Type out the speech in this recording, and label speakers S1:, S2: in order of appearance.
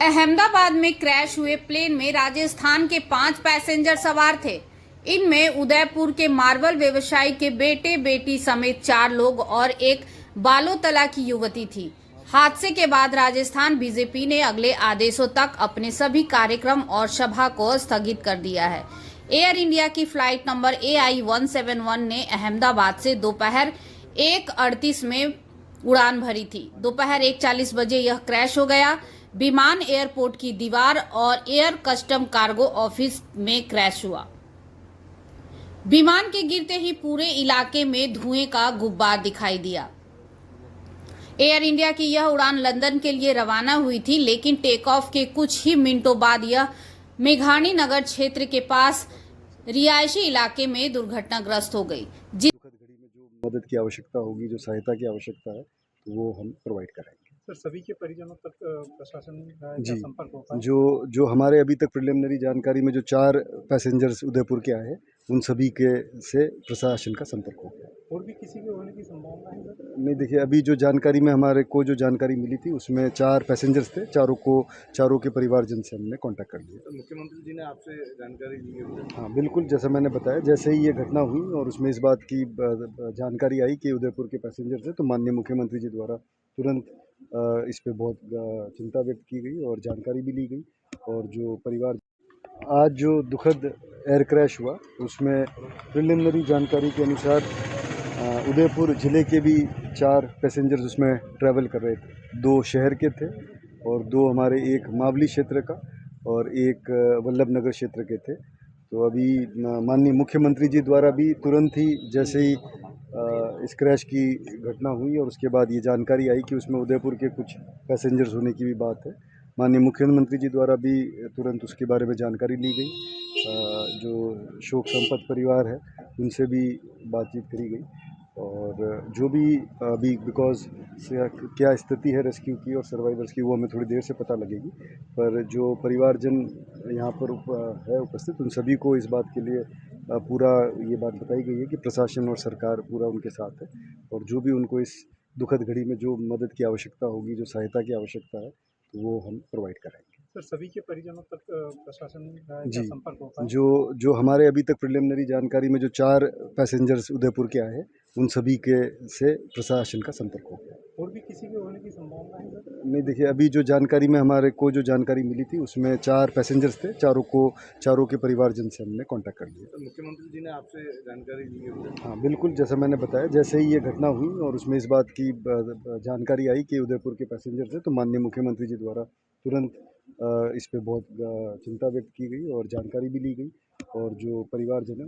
S1: अहमदाबाद में क्रैश हुए प्लेन में राजस्थान के 5 पैसेंजर सवार थे। इनमें उदयपुर के मार्बल व्यवसायी के बेटे बेटी समेत 4 लोग और एक बालोतला की युवती थी। हादसे के बाद राजस्थान बीजेपी ने अगले आदेशों तक अपने सभी कार्यक्रम और सभा को स्थगित कर दिया है। एयर इंडिया की फ्लाइट नंबर AI-171 ने अहमदाबाद से दोपहर 1:38 में उड़ान भरी थी। दोपहर 1:40 बजे यह क्रैश हो गया। विमान एयरपोर्ट की दीवार और एयर कस्टम कार्गो ऑफिस में क्रैश हुआ। विमान के गिरते ही पूरे इलाके में धुएं का गुब्बार दिखाई दिया। एयर इंडिया की यह उड़ान लंदन के लिए रवाना हुई थी, लेकिन टेक ऑफ के कुछ ही मिनटों बाद यह मेघानी नगर क्षेत्र के पास रिहायशी इलाके में दुर्घटनाग्रस्त हो गई।
S2: दुखद घड़ी में जो मदद की आवश्यकता होगी, जो सहायता की आवश्यकता है, तो वो हम प्रोवाइड कराएंगे।
S3: सर, सभी के परिजनों तक प्रशासन का
S2: जी,
S3: क्या संपर्क हो पाया?
S2: जो हमारे अभी तक प्रिलिमिनरी जानकारी में जो 4 पैसेंजर्स उदयपुर के आए हैं, उन सभी के से प्रशासन का संपर्क हो गया।
S3: और भी किसी के होने की संभावना है सर?
S2: नहीं, देखिए, अभी जो जानकारी में हमारे को जो जानकारी मिली थी उसमें 4 पैसेंजर्स थे। चारों के परिवारजन से हमने कांटेक्ट कर लिया।
S3: तो मुख्यमंत्री जी ने आपसे जानकारी ली है?
S2: हाँ, बिल्कुल, जैसा मैंने बताया, जैसे ही ये घटना हुई और उसमें इस बात की जानकारी आई कि उदयपुर के पैसेंजर्स हैं, तो माननीय मुख्यमंत्री जी द्वारा तुरंत इस पे बहुत चिंता व्यक्त की गई और जानकारी भी ली गई। और जो परिवार आज जो दुखद एयर क्रैश हुआ, उसमें प्रिलिमिनरी जानकारी के अनुसार उदयपुर ज़िले के भी 4 पैसेंजर्स उसमें ट्रैवल कर रहे थे। 2 शहर के थे और 2 हमारे, एक मावली क्षेत्र का और एक वल्लभ नगर क्षेत्र के थे। तो अभी माननीय मुख्यमंत्री जी द्वारा भी तुरंत ही, जैसे ही इस क्रैश की घटना हुई और उसके बाद ये जानकारी आई कि उसमें उदयपुर के कुछ पैसेंजर्स होने की भी बात है, माननीय मुख्यमंत्री जी द्वारा भी तुरंत उसके बारे में जानकारी ली गई। जो शोक संपन्न परिवार है, उनसे भी बातचीत करी गई और जो भी अभी बिकॉज से क्या स्थिति है रेस्क्यू की और सर्वाइवर्स की, वो हमें थोड़ी देर से पता लगेगी। पर जो परिवारजन यहाँ पर है उपस्थित, उन सभी को इस बात के लिए पूरा ये बात बताई गई है कि प्रशासन और सरकार पूरा उनके साथ है और जो भी उनको इस दुखद घड़ी में जो मदद की आवश्यकता होगी, जो सहायता की आवश्यकता है, तो वो हम प्रोवाइड कराएंगे।
S3: सर, सभी के परिजनों तक प्रशासन का क्या
S2: जी,
S3: संपर्क हो पाया?
S2: जो हमारे अभी तक प्रिलिमिनरी जानकारी में जो 4 पैसेंजर्स उदयपुर के आए हैं, उन सभी के से प्रशासन का संपर्क हो गया।
S3: और भी किसी के होने की संभावना है सर?
S2: नहीं, देखिए, अभी जो जानकारी में हमारे को जो जानकारी मिली थी उसमें 4 पैसेंजर्स थे। चारों के परिवारजन से हमने कांटेक्ट कर लिया।
S3: तो मुख्यमंत्री जी ने आपसे जानकारी ली है?
S2: हाँ, बिल्कुल, जैसा मैंने बताया, जैसे ही ये घटना हुई और उसमें इस बात की जानकारी आई कि उदयपुर के पैसेंजर्स हैं, तो माननीय मुख्यमंत्री जी द्वारा तुरंत इस पे बहुत चिंता व्यक्त की गई और जानकारी भी ली गई और जो परिवारजन है